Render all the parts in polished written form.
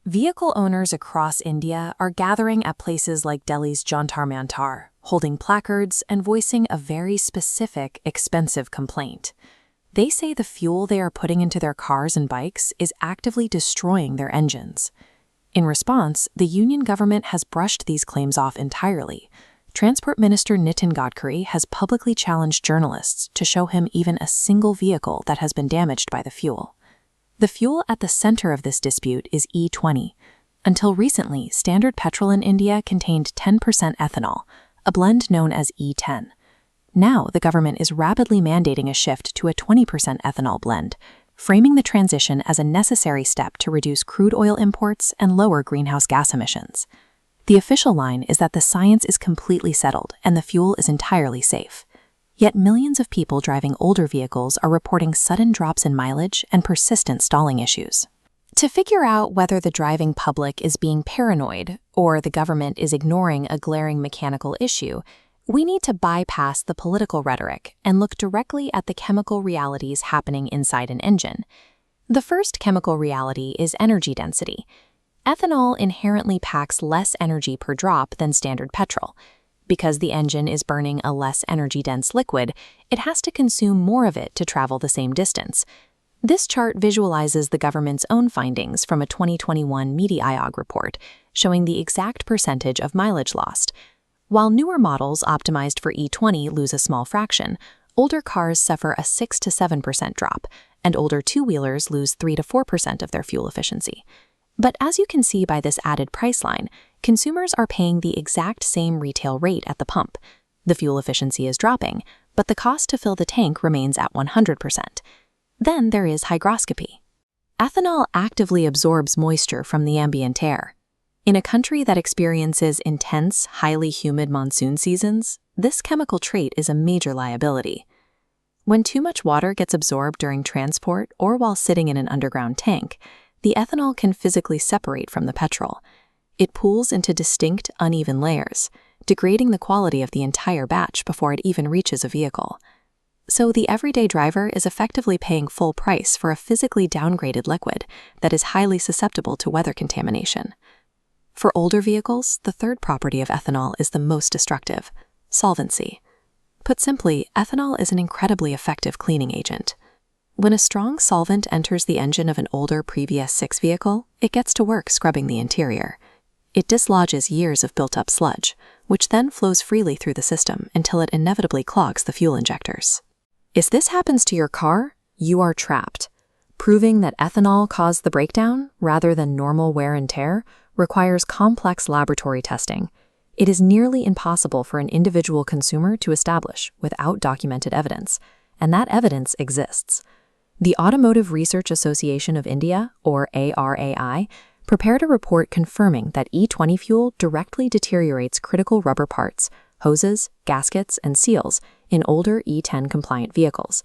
Vehicle owners across India are gathering at places like Delhi's Jantar Mantar, holding placards and voicing a very specific, expensive complaint. They say the fuel they are putting into their cars and bikes is actively destroying their engines. In response, the union government has brushed these claims off entirely. Transport Minister Nitin Gadkari has publicly challenged journalists to show him even a single vehicle that has been damaged by the fuel. The fuel at the center of this dispute is E20. Until recently, standard petrol in India contained 10% ethanol, a blend known as E10. Now, the government is rapidly mandating a shift to a 20% ethanol blend, framing the transition as a necessary step to reduce crude oil imports and lower greenhouse gas emissions. The official line is that the science is completely settled and the fuel is entirely safe. Yet millions of people driving older vehicles are reporting sudden drops in mileage and persistent stalling issues. To figure out whether the driving public is being paranoid or the government is ignoring a glaring mechanical issue, we need to bypass the political rhetoric and look directly at the chemical realities happening inside an engine. The first chemical reality is energy density. Ethanol inherently packs less energy per drop than standard petrol. Because the engine is burning a less energy-dense liquid, it has to consume more of it to travel the same distance. This chart visualizes the government's own findings from a 2021 METI IOG report, showing the exact percentage of mileage lost. While newer models optimized for E20 lose a small fraction, older cars suffer a 6 to 7% drop, and older two-wheelers lose 3 to 4% of their fuel efficiency. But as you can see by this added price line, consumers are paying the exact same retail rate at the pump. The fuel efficiency is dropping, but the cost to fill the tank remains at 100%. Then there is hygroscopy. Ethanol actively absorbs moisture from the ambient air. In a country that experiences intense, highly humid monsoon seasons, this chemical trait is a major liability. When too much water gets absorbed during transport or while sitting in an underground tank, the ethanol can physically separate from the petrol. It pools into distinct, uneven layers, degrading the quality of the entire batch before it even reaches a vehicle. So the everyday driver is effectively paying full price for a physically downgraded liquid that is highly susceptible to weather contamination. For older vehicles, the third property of ethanol is the most destructive: solvency. Put simply, ethanol is an incredibly effective cleaning agent. When a strong solvent enters the engine of an older previous 6 vehicle, it gets to work scrubbing the interior. It dislodges years of built-up sludge, which then flows freely through the system until it inevitably clogs the fuel injectors. If this happens to your car, you are trapped. Proving that ethanol caused the breakdown, rather than normal wear and tear, requires complex laboratory testing. It is nearly impossible for an individual consumer to establish without documented evidence, and that evidence exists. The Automotive Research Association of India, or ARAI, prepared a report confirming that E20 fuel directly deteriorates critical rubber parts, hoses, gaskets, and seals in older E10-compliant vehicles.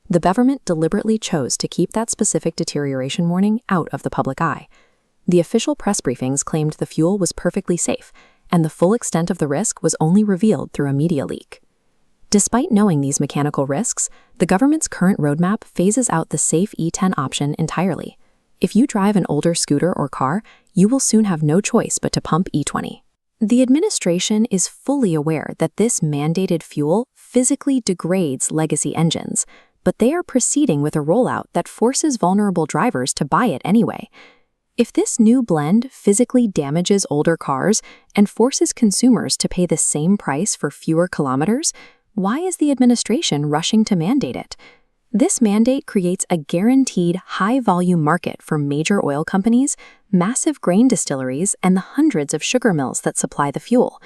The government deliberately chose to keep that specific deterioration warning out of the public eye. The official press briefings claimed the fuel was perfectly safe, and the full extent of the risk was only revealed through a media leak. Despite knowing these mechanical risks, the government's current roadmap phases out the safe E10 option entirely. If you drive an older scooter or car, you will soon have no choice but to pump E20. The administration is fully aware that this mandated fuel physically degrades legacy engines, but they are proceeding with a rollout that forces vulnerable drivers to buy it anyway. If this new blend physically damages older cars and forces consumers to pay the same price for fewer kilometers, why is the administration rushing to mandate it? This mandate creates a guaranteed high-volume market for major oil companies, massive grain distilleries, and the hundreds of sugar mills that supply the fuel.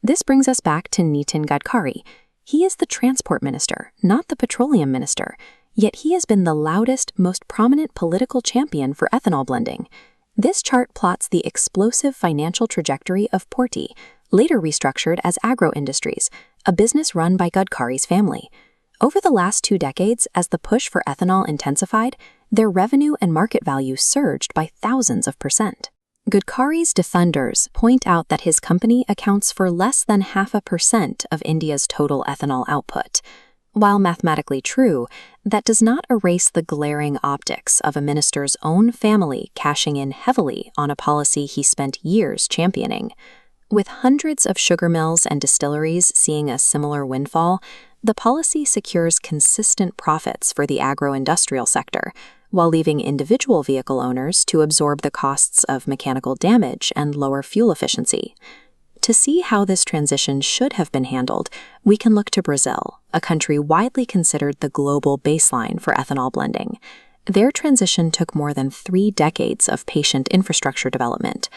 This brings us back to Nitin Gadkari. He is the transport minister, not the petroleum minister, yet he has been the loudest, most prominent political champion for ethanol blending. This chart plots the explosive financial trajectory of Porti, later restructured as Agro Industries, a business run by Gadkari's family. Over the last 2 decades, as the push for ethanol intensified, their revenue and market value surged by thousands of %. Gadkari's defenders point out that his company accounts for less than 0.5% of India's total ethanol output. While mathematically true, that does not erase the glaring optics of a minister's own family cashing in heavily on a policy he spent years championing. With hundreds of sugar mills and distilleries seeing a similar windfall, the policy secures consistent profits for the agro-industrial sector, while leaving individual vehicle owners to absorb the costs of mechanical damage and lower fuel efficiency. To see how this transition should have been handled, we can look to Brazil, a country widely considered the global baseline for ethanol blending. Their transition took more than 3 decades of patient infrastructure development.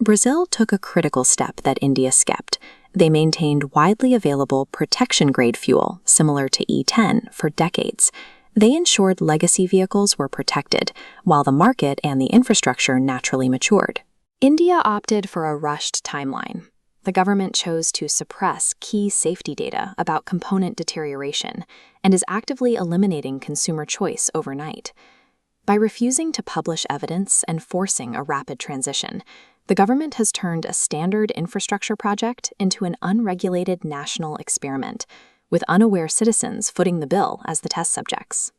Brazil took a critical step that India skipped. They maintained widely available protection-grade fuel, similar to E10, for decades. They ensured legacy vehicles were protected, while the market and the infrastructure naturally matured. India opted for a rushed timeline. The government chose to suppress key safety data about component deterioration and is actively eliminating consumer choice overnight. By refusing to publish evidence and forcing a rapid transition, the government has turned a standard infrastructure project into an unregulated national experiment, with unaware citizens footing the bill as the test subjects.